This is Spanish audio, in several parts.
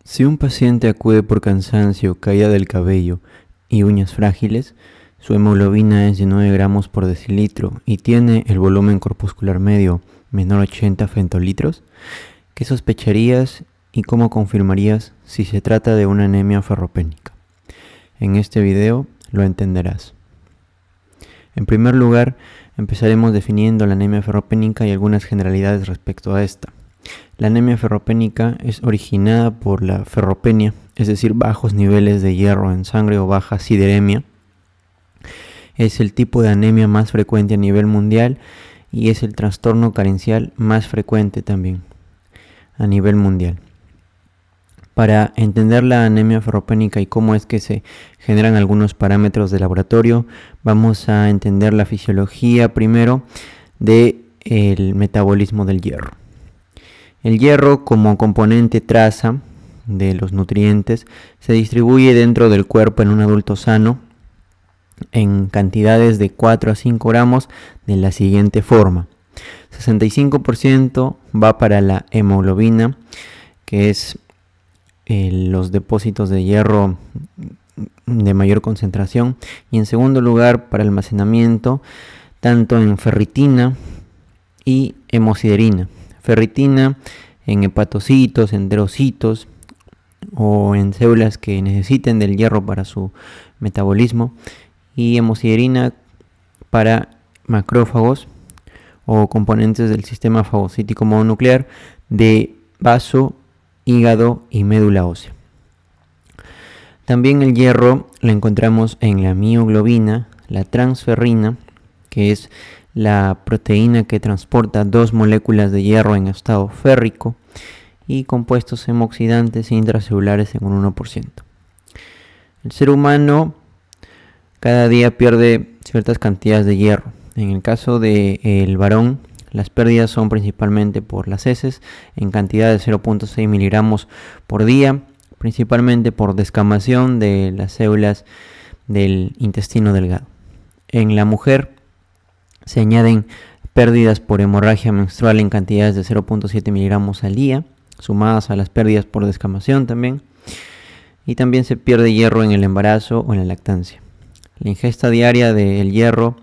Si un paciente acude por cansancio, caída del cabello y uñas frágiles, su hemoglobina es de 9 gramos por decilitro y tiene el volumen corpuscular medio menor a 80 femtolitros, ¿qué sospecharías y cómo confirmarías si se trata de una anemia ferropénica? En este video lo entenderás. En primer lugar, empezaremos definiendo la anemia ferropénica y algunas generalidades respecto a esta. La anemia ferropénica es originada por la ferropenia, es decir, bajos niveles de hierro en sangre o baja sideremia. Es el tipo de anemia más frecuente a nivel mundial y es el trastorno carencial más frecuente también a nivel mundial. Para entender la anemia ferropénica y cómo es que se generan algunos parámetros de laboratorio, vamos a entender la fisiología primero del metabolismo del hierro. El hierro, como componente traza de los nutrientes, se distribuye dentro del cuerpo en un adulto sano en cantidades de 4 a 5 gramos de la siguiente forma. 65% va para la hemoglobina, que es los depósitos de hierro de mayor concentración, y en segundo lugar para almacenamiento tanto en ferritina y hemosiderina. Ferritina en hepatocitos, enterocitos o en células que necesiten del hierro para su metabolismo, y hemosiderina para macrófagos o componentes del sistema fagocítico mononuclear de vaso, hígado y médula ósea. También el hierro lo encontramos en la mioglobina, la transferrina, que es la proteína que transporta 2 moléculas de hierro en estado férrico, y compuestos hemooxidantes intracelulares en un 1%. El ser humano cada día pierde ciertas cantidades de hierro. En el caso del varón, las pérdidas son principalmente por las heces en cantidad de 0.6 miligramos por día, principalmente por descamación de las células del intestino delgado. En la mujer se añaden pérdidas por hemorragia menstrual en cantidades de 0.7 miligramos al día, sumadas a las pérdidas por descamación también. Y también se pierde hierro en el embarazo o en la lactancia. La ingesta diaria del hierro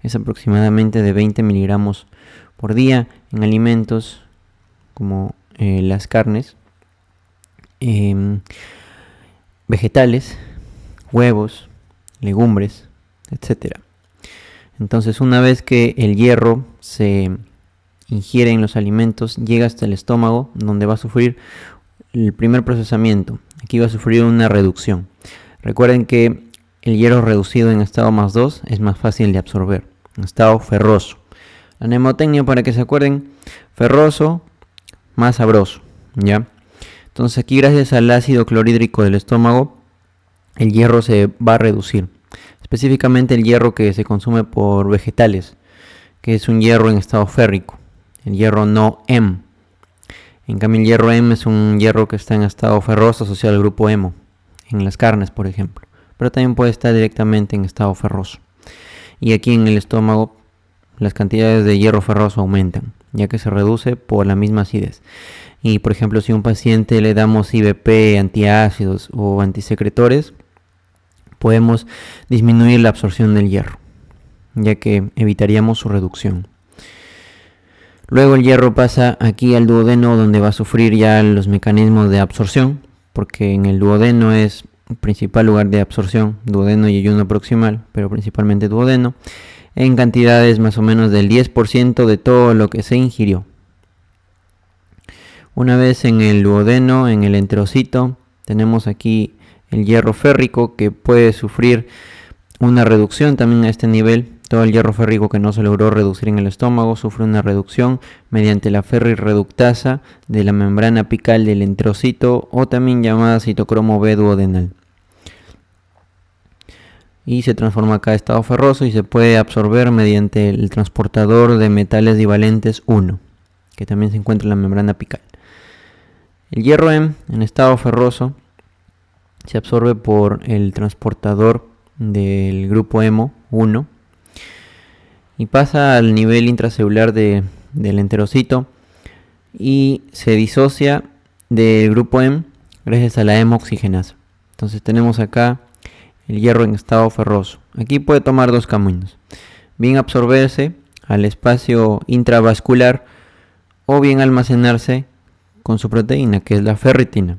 es aproximadamente de 20 miligramos por día en alimentos como las carnes, vegetales, huevos, legumbres, etc. Entonces, una vez que el hierro se ingiere en los alimentos, llega hasta el estómago, donde va a sufrir el primer procesamiento. Aquí va a sufrir una reducción. Recuerden que el hierro reducido en estado más 2 es más fácil de absorber, en estado ferroso. La mnemotecnia, para que se acuerden: ferroso más sabroso, ¿ya? Entonces aquí, gracias al ácido clorhídrico del estómago, el hierro se va a reducir. Específicamente el hierro que se consume por vegetales, que es un hierro en estado férrico, el hierro no Hem. En cambio, el hierro Hem es un hierro que está en estado ferroso asociado al grupo hemo, en las carnes, por ejemplo. Pero también puede estar directamente en estado ferroso. Y aquí en el estómago, las cantidades de hierro ferroso aumentan, ya que se reduce por la misma acidez. Y por ejemplo, si a un paciente le damos IVP, antiácidos o antisecretores, podemos disminuir la absorción del hierro, ya que evitaríamos su reducción. Luego el hierro pasa aquí al duodeno, donde va a sufrir ya los mecanismos de absorción, porque en el duodeno es el principal lugar de absorción, duodeno y yeyuno proximal, pero principalmente duodeno, en cantidades más o menos del 10% de todo lo que se ingirió. Una vez en el duodeno, en el enterocito, tenemos aquí el hierro férrico, que puede sufrir una reducción también a este nivel. Todo el hierro férrico que no se logró reducir en el estómago sufre una reducción mediante la ferrirreductasa de la membrana apical del enterocito, o también llamada citocromo B duodenal. Y se transforma acá a estado ferroso y se puede absorber mediante el transportador de metales divalentes 1, que también se encuentra en la membrana apical. El hierro Hem en estado ferroso se absorbe por el transportador del grupo hemo 1 y pasa al nivel intracelular del enterocito y se disocia del grupo Hem gracias a la hemoxigenasa. Entonces tenemos acá el hierro en estado ferroso. Aquí puede tomar dos caminos: bien absorberse al espacio intravascular o bien almacenarse con su proteína, que es la ferritina.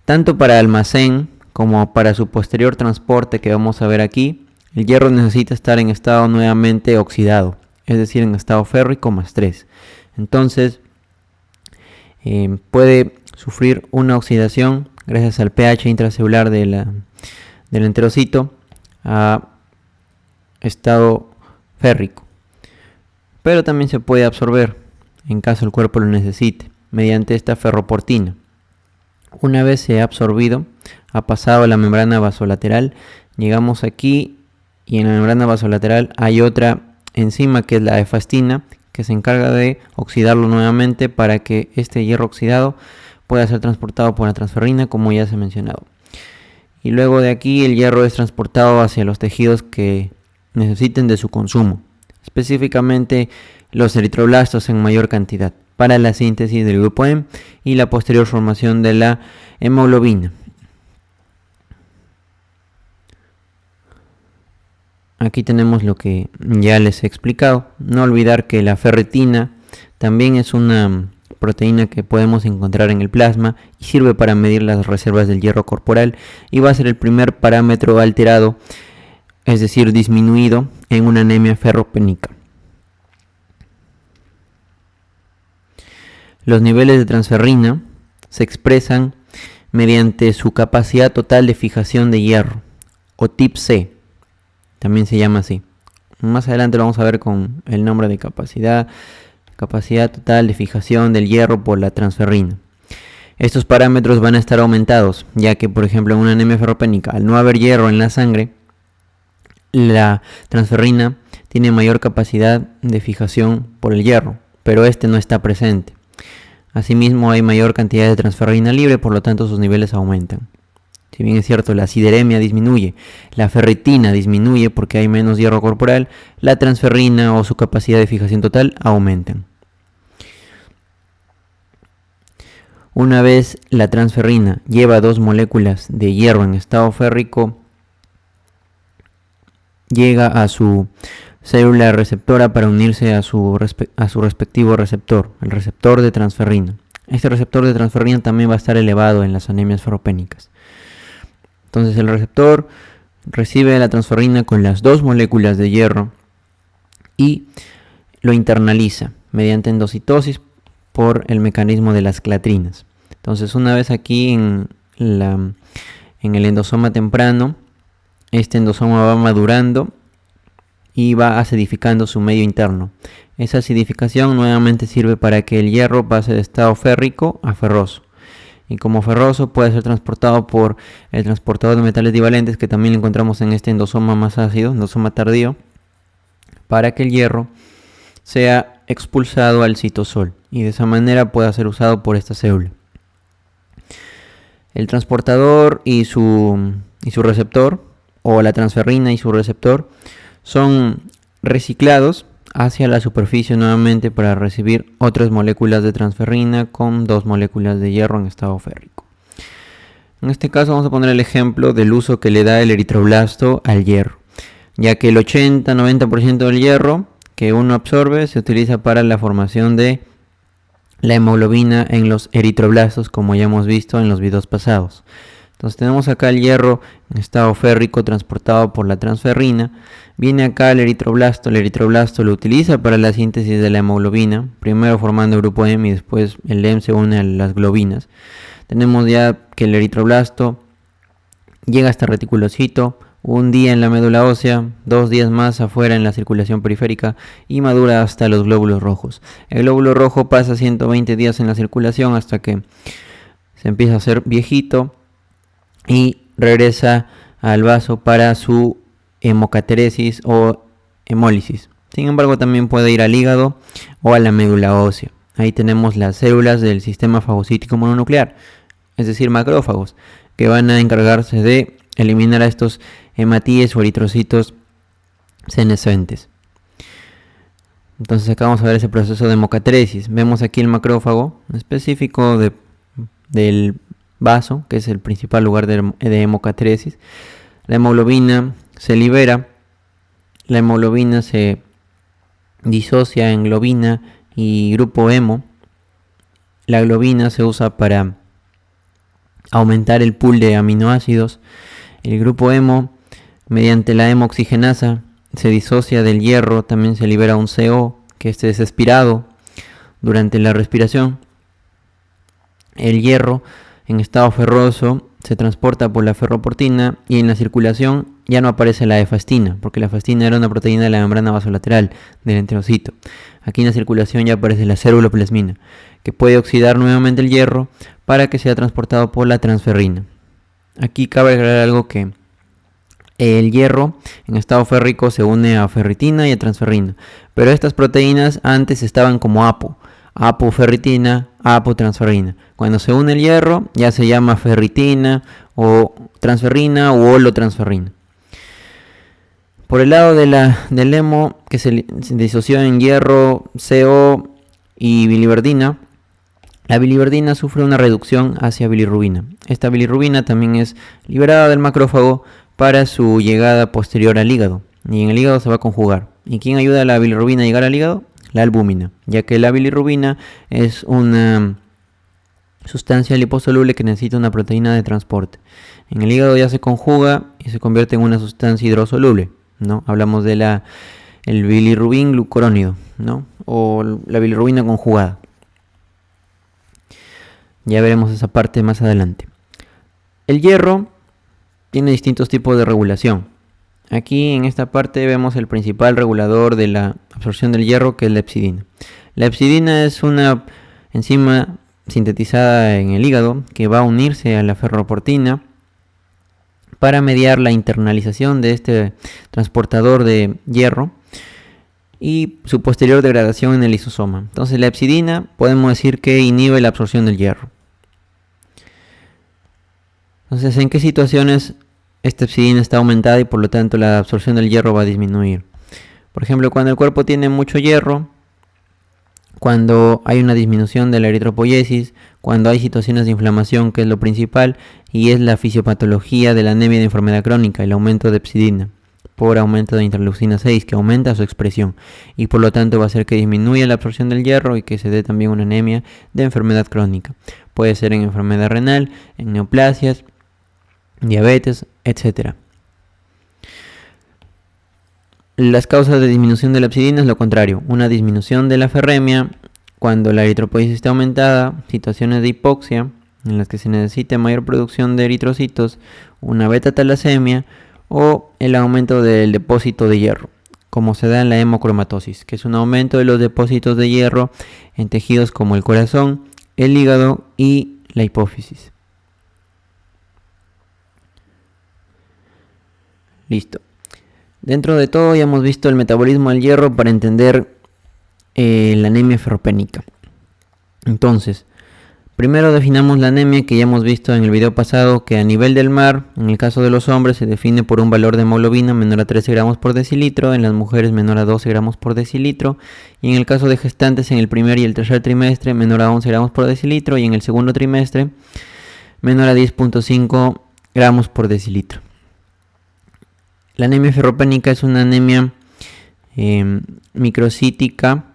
Tanto para almacén como para su posterior transporte, que vamos a ver aquí, el hierro necesita estar en estado nuevamente oxidado, es decir, en estado férrico más 3. Entonces puede sufrir una oxidación gracias al pH intracelular del enterocito a estado férrico. Pero también se puede absorber en caso el cuerpo lo necesite mediante esta ferroportina. Una vez se ha absorbido, ha pasado a la membrana vasolateral, llegamos aquí y en la membrana vasolateral hay otra enzima que es la efastina, que se encarga de oxidarlo nuevamente para que este hierro oxidado pueda ser transportado por la transferrina, como ya se ha mencionado. Y luego de aquí el hierro es transportado hacia los tejidos que necesiten de su consumo, específicamente los eritroblastos en mayor cantidad, para la síntesis del grupo M y la posterior formación de la hemoglobina. Aquí tenemos lo que ya les he explicado. No olvidar que la ferritina también es una proteína que podemos encontrar en el plasma y sirve para medir las reservas del hierro corporal y va a ser el primer parámetro alterado, es decir, disminuido en una anemia ferropénica. Los niveles de transferrina se expresan mediante su capacidad total de fijación de hierro, o TIP-C, también se llama así. Más adelante lo vamos a ver con el nombre de capacidad total de fijación del hierro por la transferrina. Estos parámetros van a estar aumentados, ya que, por ejemplo, en una anemia ferropénica, al no haber hierro en la sangre, la transferrina tiene mayor capacidad de fijación por el hierro, pero este no está presente. Asimismo, hay mayor cantidad de transferrina libre, por lo tanto sus niveles aumentan. Si bien es cierto, la sideremia disminuye, la ferritina disminuye porque hay menos hierro corporal, la transferrina o su capacidad de fijación total aumentan. Una vez la transferrina lleva 2 moléculas de hierro en estado férrico, llega a su célula receptora para unirse a su respectivo receptor, el receptor de transferrina. Este receptor de transferrina también va a estar elevado en las anemias ferropénicas. Entonces el receptor recibe la transferrina con las 2 moléculas de hierro y lo internaliza mediante endocitosis por el mecanismo de las clatrinas. Entonces, una vez aquí en el endosoma temprano, este endosoma va madurando y va acidificando su medio interno. Esa acidificación nuevamente sirve para que el hierro pase de estado férrico a ferroso. Y como ferroso puede ser transportado por el transportador de metales divalentes, que también lo encontramos en este endosoma más ácido, endosoma tardío, para que el hierro sea expulsado al citosol y de esa manera pueda ser usado por esta célula. El transportador y su receptor, o la transferrina y su receptor, son reciclados hacia la superficie nuevamente para recibir otras moléculas de transferrina con 2 moléculas de hierro en estado férrico. En este caso vamos a poner el ejemplo del uso que le da el eritroblasto al hierro, ya que el 80-90% del hierro que uno absorbe se utiliza para la formación de la hemoglobina en los eritroblastos, como ya hemos visto en los videos pasados. Entonces tenemos acá el hierro en estado férrico transportado por la transferrina. Viene acá el eritroblasto lo utiliza para la síntesis de la hemoglobina, primero formando el grupo M y después el M se une a las globinas. Tenemos ya que el eritroblasto llega hasta el reticulocito, un día en la médula ósea, 2 días más afuera en la circulación periférica y madura hasta los glóbulos rojos. El glóbulo rojo pasa 120 días en la circulación hasta que se empieza a hacer viejito y regresa al vaso para su hemocateresis o hemólisis. Sin embargo, también puede ir al hígado o a la médula ósea. Ahí tenemos las células del sistema fagocítico mononuclear, es decir, macrófagos, que van a encargarse de eliminar a estos hematíes o eritrocitos senescentes. Entonces acá vamos a ver ese proceso de hemocateresis. Vemos aquí el macrófago específico del vaso, que es el principal lugar de hemocatresis. La hemoglobina se libera, la hemoglobina se disocia en globina y grupo hemo. La globina se usa para aumentar el pool de aminoácidos. El grupo hemo, mediante la hemoxigenasa, se disocia del hierro, también se libera un CO, que es expirado durante la respiración. El hierro en estado ferroso se transporta por la ferroportina y en la circulación ya no aparece la efastina, porque la efastina era una proteína de la membrana vasolateral del enterocito. Aquí en la circulación ya aparece la ceruloplasmina, que puede oxidar nuevamente el hierro para que sea transportado por la transferrina. Aquí cabe agregar algo, que el hierro en estado férrico se une a ferritina y a transferrina, pero estas proteínas antes estaban como apoferritina, apotransferrina. Cuando se une el hierro ya se llama ferritina o transferrina o holotransferrina. Por el lado del hemo, que se disoció en hierro, CO y biliverdina, la biliverdina sufre una reducción hacia bilirrubina. Esta bilirrubina también es liberada del macrófago para su llegada posterior al hígado, y en el hígado se va a conjugar. ¿Y quién ayuda a la bilirrubina a llegar al hígado? La albúmina, ya que la bilirrubina es una sustancia liposoluble que necesita una proteína de transporte. En el hígado ya se conjuga y se convierte en una sustancia hidrosoluble, ¿no? Hablamos de el bilirrubin glucurónido, ¿no? O la bilirrubina conjugada. Ya veremos esa parte más adelante. El hierro tiene distintos tipos de regulación. Aquí en esta parte vemos el principal regulador de la absorción del hierro, que es la hepcidina. La hepcidina es una enzima sintetizada en el hígado que va a unirse a la ferroportina para mediar la internalización de este transportador de hierro y su posterior degradación en el lisosoma. Entonces la hepcidina podemos decir que inhibe la absorción del hierro. Entonces, ¿en qué situaciones esta hepcidina está aumentada y por lo tanto la absorción del hierro va a disminuir? Por ejemplo, cuando el cuerpo tiene mucho hierro, cuando hay una disminución de la eritropoiesis, cuando hay situaciones de inflamación, que es lo principal, y es la fisiopatología de la anemia de enfermedad crónica, el aumento de hepcidina por aumento de interleucina 6, que aumenta su expresión y por lo tanto va a hacer que disminuya la absorción del hierro y que se dé también una anemia de enfermedad crónica. Puede ser en enfermedad renal, en neoplasias, diabetes, etc. Las causas de disminución de la hepcidina es lo contrario, una disminución de la ferremia cuando la eritropoiesis está aumentada, situaciones de hipoxia en las que se necesita mayor producción de eritrocitos, una beta-talasemia o el aumento del depósito de hierro, como se da en la hemocromatosis, que es un aumento de los depósitos de hierro en tejidos como el corazón, el hígado y la hipófisis. Listo. Dentro de todo ya hemos visto el metabolismo del hierro para entender la anemia ferropénica. Entonces, primero definamos la anemia, que ya hemos visto en el video pasado, que a nivel del mar, en el caso de los hombres, se define por un valor de hemoglobina menor a 13 gramos por decilitro, en las mujeres menor a 12 gramos por decilitro, y en el caso de gestantes en el primer y el tercer trimestre menor a 11 gramos por decilitro, y en el segundo trimestre menor a 10.5 gramos por decilitro. La anemia ferropénica es una anemia microcítica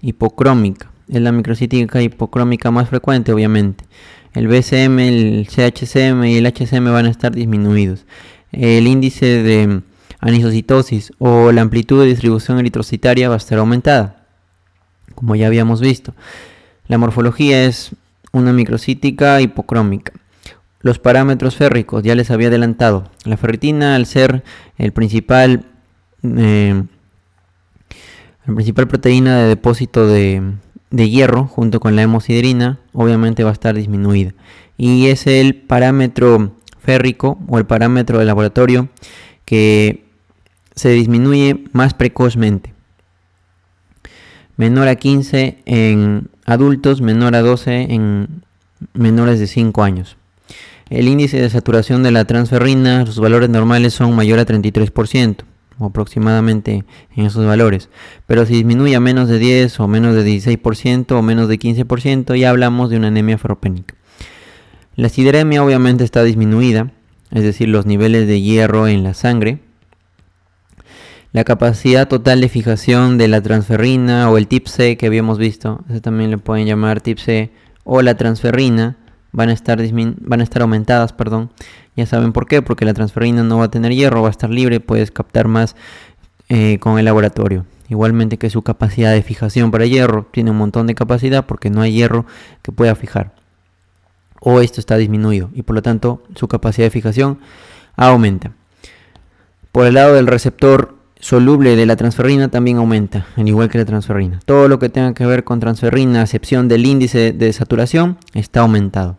hipocrómica. Es la microcítica hipocrómica más frecuente, obviamente. El BCM, el CHCM y el HCM van a estar disminuidos. El índice de anisocitosis o la amplitud de distribución eritrocitaria va a estar aumentada, como ya habíamos visto. La morfología es una microcítica hipocrómica. Los parámetros férricos, ya les había adelantado. La ferritina, al ser la principal proteína de depósito de hierro, junto con la hemosiderina, obviamente va a estar disminuida. Y es el parámetro férrico o el parámetro de laboratorio que se disminuye más precozmente. Menor a 15 en adultos, menor a 12 en menores de 5 años. El índice de saturación de la transferrina, sus valores normales son mayor a 33%, o aproximadamente en esos valores. Pero si disminuye a menos de 10 o menos de 16% o menos de 15%, ya hablamos de una anemia ferropénica. La sideremia obviamente está disminuida, es decir, los niveles de hierro en la sangre. La capacidad total de fijación de la transferrina o el TIP-C que habíamos visto, eso también le pueden llamar TIP-C, o la transferrina, van a estar aumentadas, perdón. Ya saben por qué, porque la transferrina no va a tener hierro, va a estar libre, puedes captar más con el laboratorio. Igualmente que su capacidad de fijación para hierro tiene un montón de capacidad porque no hay hierro que pueda fijar. O esto está disminuido y por lo tanto su capacidad de fijación aumenta. Por el lado del receptor soluble de la transferrina también aumenta, al igual que la transferrina. Todo lo que tenga que ver con transferrina, a excepción del índice de saturación, está aumentado.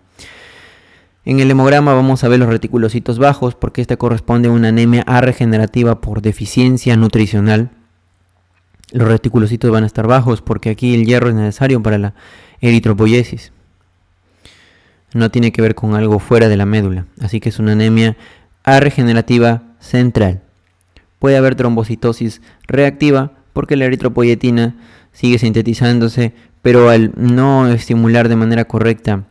En el hemograma vamos a ver los reticulocitos bajos porque esta corresponde a una anemia regenerativa por deficiencia nutricional. Los reticulocitos van a estar bajos porque aquí el hierro es necesario para la eritropoiesis. No tiene que ver con algo fuera de la médula, así que es una anemia regenerativa central. Puede haber trombocitosis reactiva porque la eritropoyetina sigue sintetizándose, pero al no estimular de manera correcta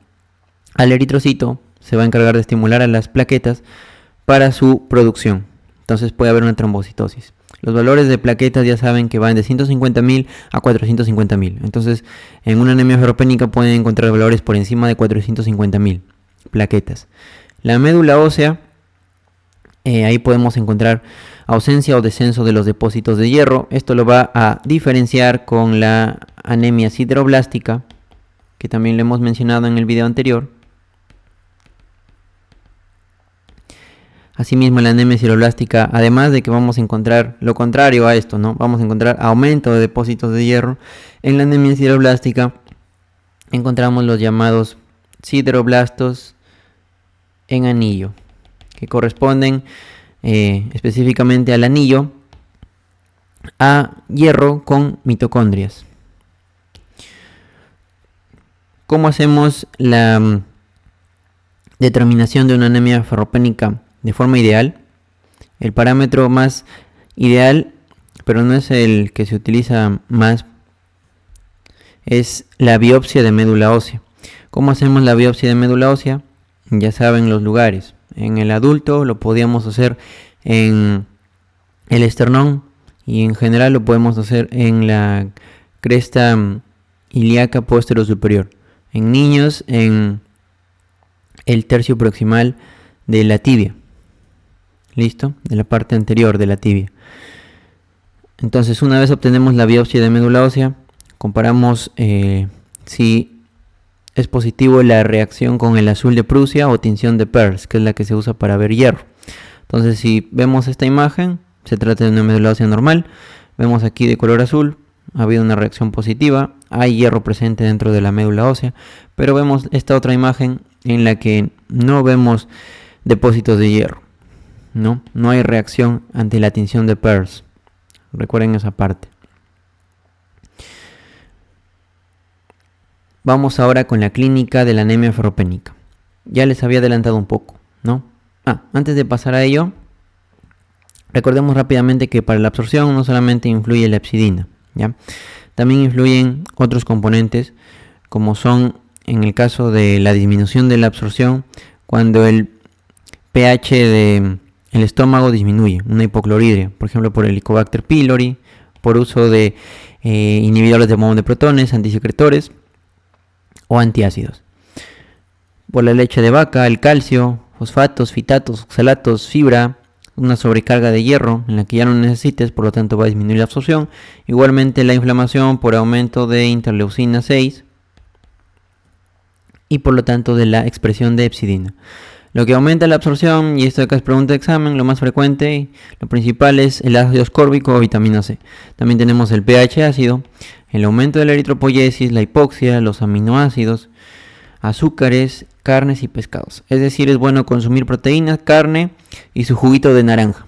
al eritrocito, se va a encargar de estimular a las plaquetas para su producción. Entonces puede haber una trombocitosis. Los valores de plaquetas ya saben que van de 150.000 a 450.000. Entonces en una anemia ferropénica pueden encontrar valores por encima de 450.000 plaquetas. La médula ósea, ahí podemos encontrar ausencia o descenso de los depósitos de hierro. Esto lo va a diferenciar con la anemia sideroblástica, que también lo hemos mencionado en el video anterior. Asimismo, la anemia sideroblástica, además de que vamos a encontrar lo contrario a esto, ¿no? Vamos a encontrar aumento de depósitos de hierro. En la anemia sideroblástica encontramos los llamados sideroblastos en anillo, que corresponden específicamente al anillo a hierro con mitocondrias. ¿Cómo hacemos la determinación de una anemia ferropénica de forma ideal? El parámetro más ideal, pero no es el que se utiliza más, es la biopsia de médula ósea. ¿Cómo hacemos la biopsia de médula ósea? Ya saben los lugares. En el adulto lo podíamos hacer en el esternón y en general lo podemos hacer en la cresta ilíaca póstero superior. En niños en el tercio proximal de la tibia. ¿Listo? De la parte anterior de la tibia. Entonces, una vez obtenemos la biopsia de médula ósea, comparamos si es positivo la reacción con el azul de Prusia o tinción de Pearls, que es la que se usa para ver hierro. Entonces, si vemos esta imagen, se trata de una médula ósea normal. Vemos aquí de color azul, ha habido una reacción positiva, hay hierro presente dentro de la médula ósea, pero vemos esta otra imagen en la que no vemos depósitos de hierro. No hay reacción ante la tinción de Pearls. Recuerden esa parte. Vamos ahora con la clínica de la anemia ferropénica. Ya les había adelantado un poco, ¿no? Antes de pasar a ello, recordemos rápidamente que para la absorción no solamente influye la hepcidina, ¿ya? También influyen otros componentes, como son, en el caso de la disminución de la absorción, cuando el pH del estómago disminuye, una hipocloridria, por ejemplo por el Helicobacter pylori, por uso de inhibidores de bombón de protones, antisecretores o antiácidos. Por la leche de vaca, el calcio, fosfatos, fitatos, oxalatos, fibra, una sobrecarga de hierro en la que ya no necesites, por lo tanto va a disminuir la absorción. Igualmente la inflamación por aumento de interleucina 6 y por lo tanto de la expresión de hepcidina. Lo que aumenta la absorción, y esto acá es pregunta de examen, lo más frecuente y lo principal es el ácido ascórbico o vitamina C. También tenemos el pH ácido, el aumento de la eritropoiesis, la hipoxia, los aminoácidos, azúcares, carnes y pescados. Es decir, es bueno consumir proteínas, carne y su juguito de naranja.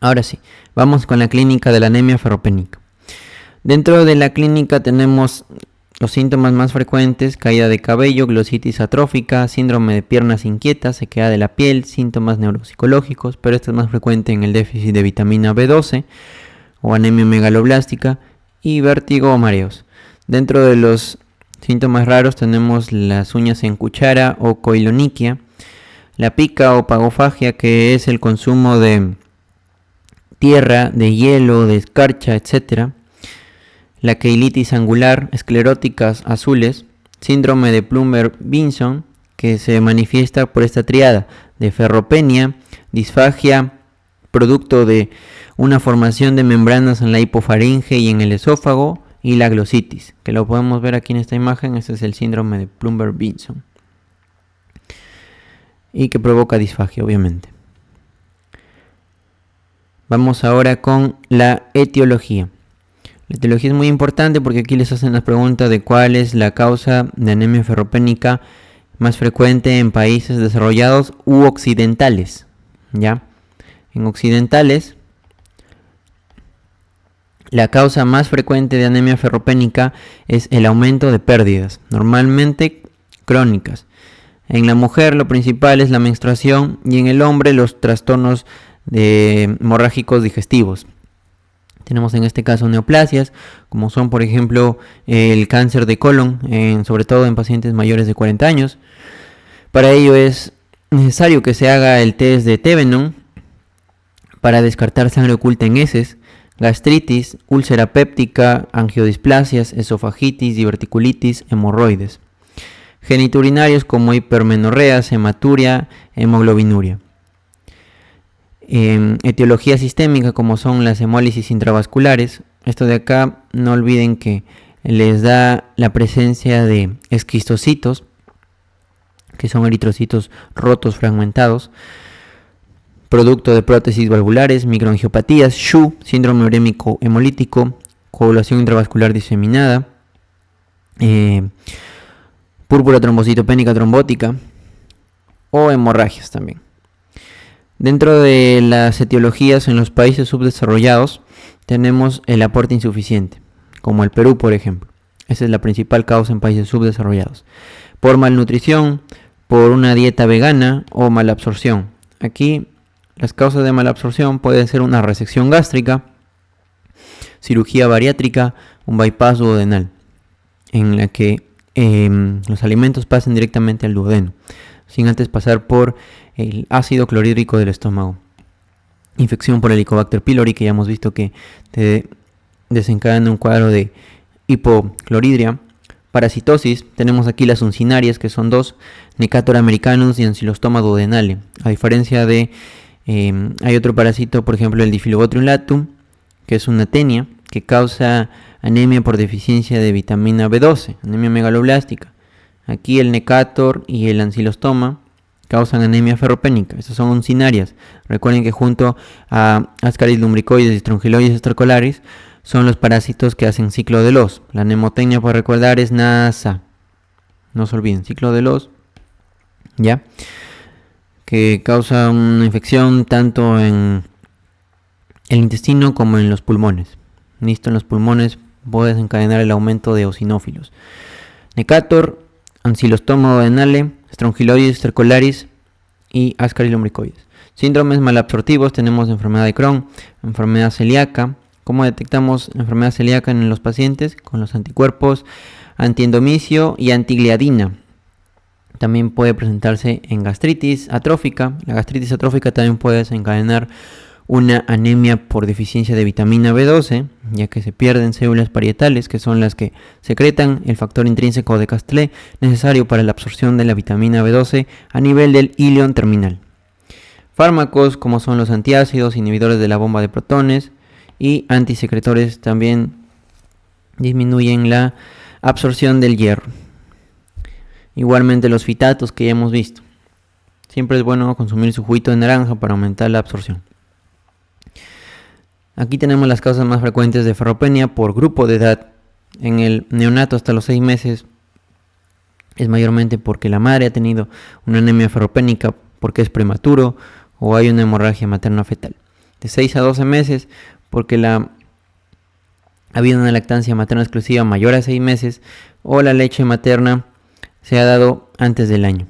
Ahora sí, vamos con la clínica de la anemia ferropénica. Dentro de la clínica tenemos los síntomas más frecuentes: caída de cabello, glositis atrófica, síndrome de piernas inquietas, sequedad de la piel, síntomas neuropsicológicos, pero esto es más frecuente en el déficit de vitamina B12 o anemia megaloblástica, y vértigo o mareos. Dentro de los Síntomas raros tenemos las uñas en cuchara o coiloniquia, la pica o pagofagia, que es el consumo de tierra, de hielo, de escarcha, etc. La queilitis angular, escleróticas azules, síndrome de Plummer-Vinson, que se manifiesta por esta triada de ferropenia, disfagia, producto de una formación de membranas en la hipofaringe y en el esófago, y la glositis, que lo podemos ver aquí en esta imagen. Este es el síndrome de Plummer-Vinson y que provoca disfagia, obviamente. Vamos ahora con la etiología. La etiología es muy importante porque aquí les hacen la pregunta de cuál es la causa de anemia ferropénica más frecuente en países desarrollados u occidentales, ¿ya? En occidentales, la causa más frecuente de anemia ferropénica es el aumento de pérdidas, normalmente crónicas. En la mujer lo principal es la menstruación y en el hombre los trastornos hemorrágicos digestivos. Tenemos en este caso neoplasias, como son por ejemplo el cáncer de colon, sobre todo en pacientes mayores de 40 años. Para ello es necesario que se haga el test de Thevenon para descartar sangre oculta en heces, gastritis, úlcera péptica, angiodisplasias, esofagitis, diverticulitis, hemorroides. Genitourinarios como hipermenorreas, hematuria, hemoglobinuria. Etiología sistémica como son las hemólisis intravasculares. Esto de acá no olviden que les da la presencia de esquistocitos, que son eritrocitos rotos, fragmentados, producto de prótesis valvulares, microangiopatías, SHU, síndrome urémico hemolítico, coagulación intravascular diseminada, púrpura trombocitopénica trombótica o hemorragias también. Dentro de las etiologías en los países subdesarrollados tenemos el aporte insuficiente, como el Perú, por ejemplo. Esa es la principal causa en países subdesarrollados. Por malnutrición, por una dieta vegana o malabsorción. Aquí las causas de malabsorción pueden ser una resección gástrica, cirugía bariátrica, un bypass duodenal, en la que los alimentos pasen directamente al duodeno, sin antes pasar por el ácido clorhídrico del estómago. Infección por Helicobacter pylori, que ya hemos visto que te desencadena un cuadro de hipocloridria. Parasitosis, tenemos aquí las uncinarias, que son dos, Necator americanus y Ancylostoma duodenale. A diferencia de, hay otro parásito, por ejemplo el Diphyllobotrium latum, que es una tenia, que causa anemia por deficiencia de vitamina B12, anemia megaloblástica. Aquí el Necator y el Ancylostoma causan anemia ferropénica. Estas son uncinarias. Recuerden que junto a Ascaris lumbricoides y Strongyloides estercolaris son los parásitos que hacen ciclo de Loss. La mnemotecnia para recordar es NASA. No se olviden, ciclo de Loss, ¿ya? Que causa una infección tanto en el intestino como en los pulmones. Listo, en los pulmones puede desencadenar el aumento de eosinófilos. Necator, Ancylostoma duodenale, Strongyloides estercolaris y Ascaris lumbricoides. Síndromes malabsortivos, tenemos enfermedad de Crohn, enfermedad celíaca. ¿Cómo detectamos enfermedad celíaca en los pacientes? Con los anticuerpos antiendomicio y antigliadina. También puede presentarse en gastritis atrófica. La gastritis atrófica también puede desencadenar una anemia por deficiencia de vitamina B12, ya que se pierden células parietales, que son las que secretan el factor intrínseco de Castlé necesario para la absorción de la vitamina B12 a nivel del ilion terminal. Fármacos como son los antiácidos, inhibidores de la bomba de protones y antisecretores también disminuyen la absorción del hierro. Igualmente los fitatos que ya hemos visto. Siempre es bueno consumir su juguito de naranja para aumentar la absorción. Aquí tenemos las causas más frecuentes de ferropenia por grupo de edad. En el neonato hasta los 6 meses es mayormente porque la madre ha tenido una anemia ferropénica porque es prematuro o hay una hemorragia materna fetal. De 6 a 12 meses porque ha habido una lactancia materna exclusiva mayor a 6 meses o la leche materna se ha dado antes del año.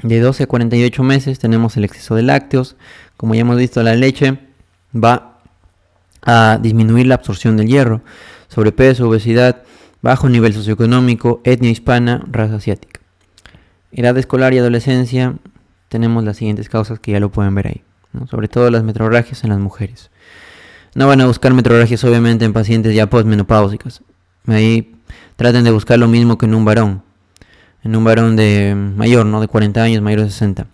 De 12 a 48 meses tenemos el exceso de lácteos. Como ya hemos visto, la leche va a disminuir la absorción del hierro. Sobrepeso, obesidad bajo nivel socioeconómico, etnia hispana, raza asiática. Edad escolar y adolescencia, tenemos las siguientes causas que ya lo pueden ver ahí, ¿no? Sobre todo las metrorragias en las mujeres. No van a buscar metrorragias obviamente en pacientes ya postmenopáusicas. Ahí traten de buscar lo mismo que en un varón de mayor, ¿no? De 40 años, mayor de 60,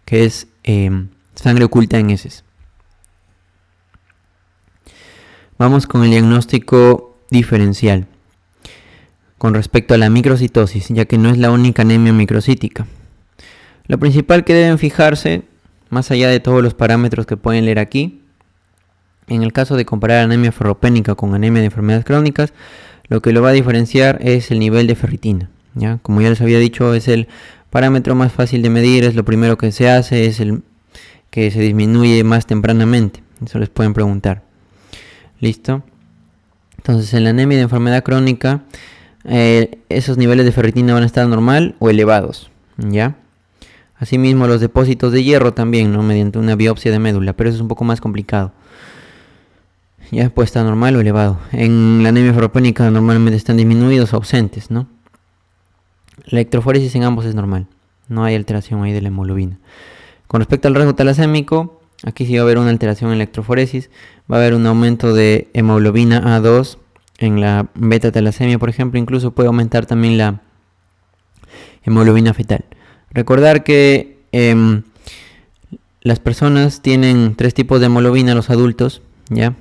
que es sangre oculta en heces. Vamos con el diagnóstico diferencial con respecto a la microcitosis, ya que no es la única anemia microcítica. Lo principal que deben fijarse, más allá de todos los parámetros que pueden leer aquí, en el caso de comparar anemia ferropénica con anemia de enfermedades crónicas, lo que lo va a diferenciar es el nivel de ferritina, ¿ya? Como ya les había dicho, es el parámetro más fácil de medir, es lo primero que se hace, es el que se disminuye más tempranamente. Eso les pueden preguntar. ¿Listo? Entonces, en la anemia de enfermedad crónica, esos niveles de ferritina van a estar normal o elevados, ¿ya? Asimismo, los depósitos de hierro también, ¿no? Mediante una biopsia de médula, pero eso es un poco más complicado. Ya puede estar normal o elevado. En la anemia ferropénica normalmente están disminuidos o ausentes, ¿no? La electroforesis en ambos es normal. No hay alteración ahí de la hemoglobina. Con respecto al rasgo talasémico, aquí sí va a haber una alteración en la electroforesis. Va a haber un aumento de hemoglobina A2 en la beta talasemia, por ejemplo. Incluso puede aumentar también la hemoglobina fetal. Recordar que las personas tienen 3 tipos de hemoglobina, los adultos, ¿ya?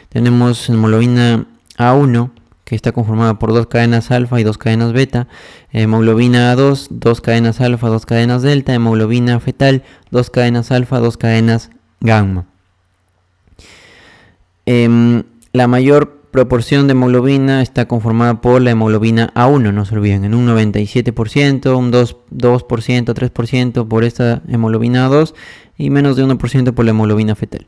Tenemos hemoglobina A1, que está conformada por 2 cadenas alfa y 2 cadenas beta, hemoglobina A2, 2 cadenas alfa, 2 cadenas delta, hemoglobina fetal, 2 cadenas alfa, 2 cadenas gamma. La mayor proporción de hemoglobina está conformada por la hemoglobina A1, no se olviden, en un 97%, un 2%, 3% por esta hemoglobina A2 y menos de 1% por la hemoglobina fetal.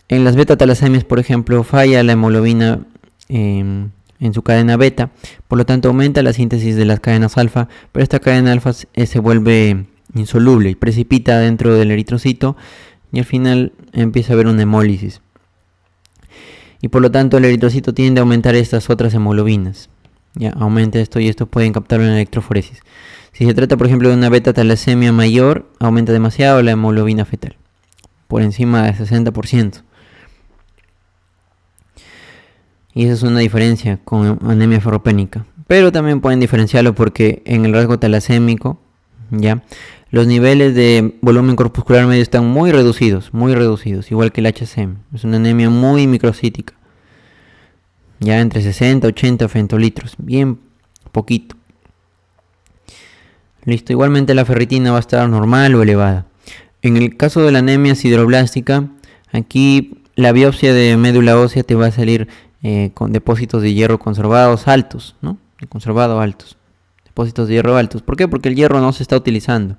En las beta-talasemias, por ejemplo, falla la hemoglobina en su cadena beta, por lo tanto aumenta la síntesis de las cadenas alfa, pero esta cadena alfa se vuelve insoluble y precipita dentro del eritrocito y al final empieza a haber una hemólisis. Y por lo tanto el eritrocito tiende a aumentar estas otras hemoglobinas. Ya aumenta esto y esto pueden captarlo en la electroforesis. Si se trata, por ejemplo, de una beta-talasemia mayor, aumenta demasiado la hemoglobina fetal, por encima del 60%. Y esa es una diferencia con anemia ferropénica. Pero también pueden diferenciarlo porque en el rasgo talasémico, ¿ya? Los niveles de volumen corpuscular medio están muy reducidos, igual que el HCM. Es una anemia muy microcítica. Ya entre 60 y 80 femtolitros, bien poquito. Listo, igualmente la ferritina va a estar normal o elevada. En el caso de la anemia sideroblástica, aquí la biopsia de médula ósea te va a salir con depósitos de hierro conservados altos, ¿no? Depósitos de hierro altos. ¿Por qué? Porque el hierro no se está utilizando.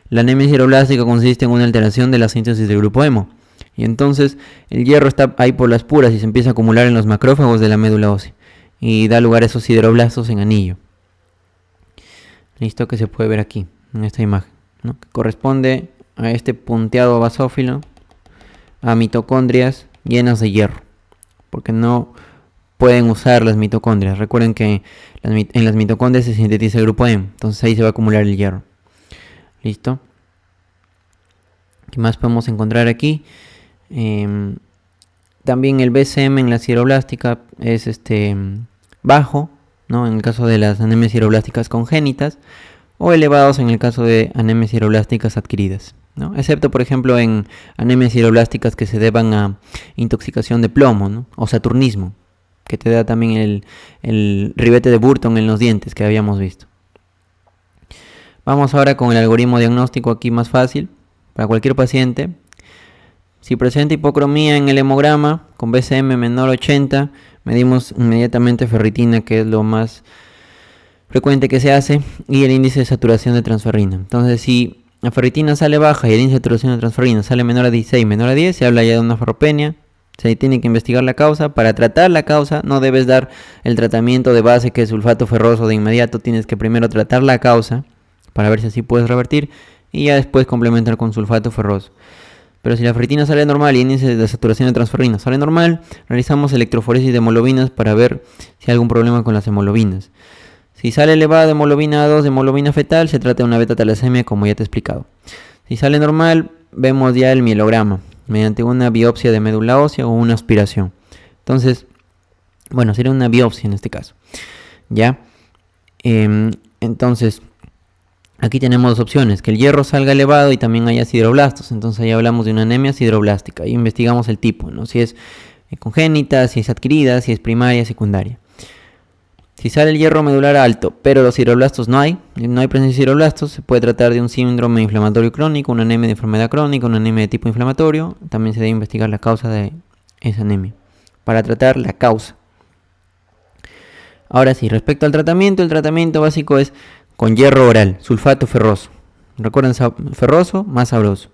La anemia sideroblástica consiste en una alteración de la síntesis del grupo hemo. Y entonces el hierro está ahí por las puras y se empieza a acumular en los macrófagos de la médula ósea. Y da lugar a esos sideroblastos en anillo. Listo, que se puede ver aquí, en esta imagen, ¿no? Que corresponde a este punteado basófilo, a mitocondrias llenas de hierro. Porque no pueden usar las mitocondrias. Recuerden que en las mitocondrias se sintetiza el grupo M, entonces ahí se va a acumular el hierro. ¿Listo? ¿Qué más podemos encontrar aquí? También el BCM en la sideroblástica es bajo, ¿no? En el caso de las anemias sideroblásticas congénitas, o elevados en el caso de anemias sideroblásticas adquiridas, ¿no? Excepto, por ejemplo, en anemias sideroblásticas que se deban a intoxicación de plomo, ¿no? O saturnismo, que te da también el ribete de Burton en los dientes que habíamos visto. Vamos ahora con el algoritmo diagnóstico, aquí más fácil para cualquier paciente. Si presenta hipocromía en el hemograma con BCM menor a 80, medimos inmediatamente ferritina, que es lo más frecuente que se hace, y el índice de saturación de transferrina. Entonces, si la ferritina sale baja y el índice de saturación de transferrina sale menor a 16, menor a 10, se habla ya de una ferropenia. Se tiene que investigar la causa. Para tratar la causa no debes dar el tratamiento de base, que es sulfato ferroso de inmediato. Tienes que primero tratar la causa para ver si así puedes revertir y ya después complementar con sulfato ferroso. Pero si la ferritina sale normal y el índice de saturación de transferrina sale normal, realizamos electroforesis de hemoglobinas para ver si hay algún problema con las hemoglobinas. Si sale elevada de hemoglobina A2 de hemoglobina fetal, se trata de una beta-talasemia, como ya te he explicado. Si sale normal, vemos ya el mielograma mediante una biopsia de médula ósea o una aspiración. Entonces, bueno, sería una biopsia en este caso. ¿Ya? Entonces, aquí tenemos dos opciones, que el hierro salga elevado y también haya sideroblastos. Entonces ahí hablamos de una anemia sideroblástica. Ahí investigamos el tipo, ¿no? Si es congénita, si es adquirida, si es primaria, secundaria. Si sale el hierro medular alto, pero los sideroblastos no hay presencia de sideroblastos, se puede tratar de un síndrome inflamatorio crónico, una anemia de enfermedad crónica, una anemia de tipo inflamatorio. También se debe investigar la causa de esa anemia, para tratar la causa. Ahora sí, respecto al tratamiento, el tratamiento básico es con hierro oral, sulfato ferroso. Recuerden, ferroso más sabroso.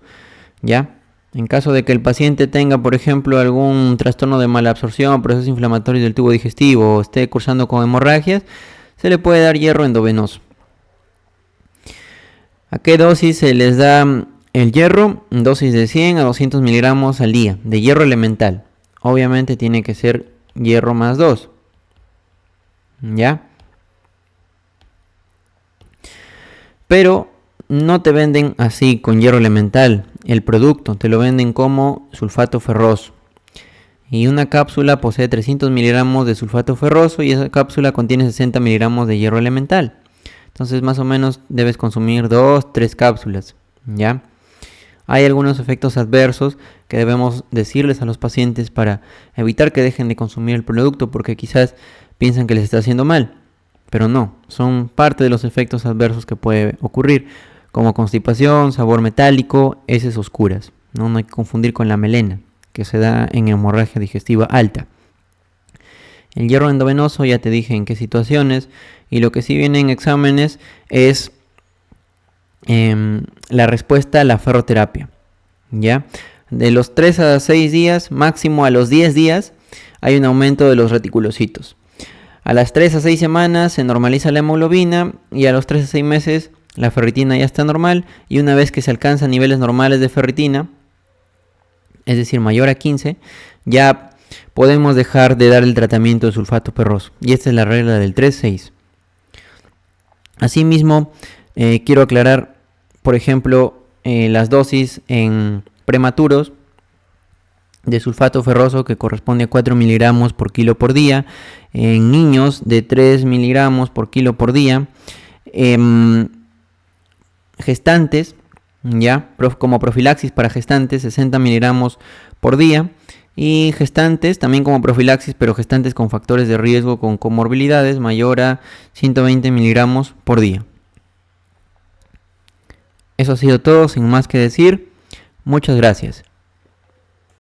¿Ya? En caso de que el paciente tenga, por ejemplo, algún trastorno de malabsorción, procesos inflamatorios del tubo digestivo o esté cursando con hemorragias, se le puede dar hierro endovenoso. ¿A qué dosis se les da el hierro? Dosis de 100 a 200 miligramos al día, de hierro elemental. Obviamente tiene que ser hierro más 2. ¿Ya? Pero no te venden así con hierro elemental el producto, te lo venden como sulfato ferroso. Y una cápsula posee 300 miligramos de sulfato ferroso y esa cápsula contiene 60 miligramos de hierro elemental. Entonces más o menos debes consumir 2-3 cápsulas, ¿ya? Hay algunos efectos adversos que debemos decirles a los pacientes para evitar que dejen de consumir el producto porque quizás piensan que les está haciendo mal. Pero no, son parte de los efectos adversos que puede ocurrir, como constipación, sabor metálico, heces oscuras. No hay que confundir con la melena, que se da en hemorragia digestiva alta. El hierro endovenoso ya te dije en qué situaciones, y lo que sí viene en exámenes es la respuesta a la ferroterapia. ¿Ya? De los 3 a 6 días, máximo a los 10 días, hay un aumento de los reticulocitos. A las 3 a 6 semanas se normaliza la hemoglobina y a los 3 a 6 meses la ferritina ya está normal, y una vez que se alcanzan niveles normales de ferritina, es decir, mayor a 15, ya podemos dejar de dar el tratamiento de sulfato ferroso. Y esta es la regla del 3-6. Asimismo, quiero aclarar, por ejemplo, las dosis en prematuros de sulfato ferroso, que corresponde a 4 miligramos por kilo por día, en niños de 3 miligramos por kilo por día, gestantes, ya como profilaxis para gestantes, 60 miligramos por día, y gestantes también como profilaxis, pero gestantes con factores de riesgo con comorbilidades, mayor a 120 miligramos por día. Eso ha sido todo, sin más que decir. Muchas gracias.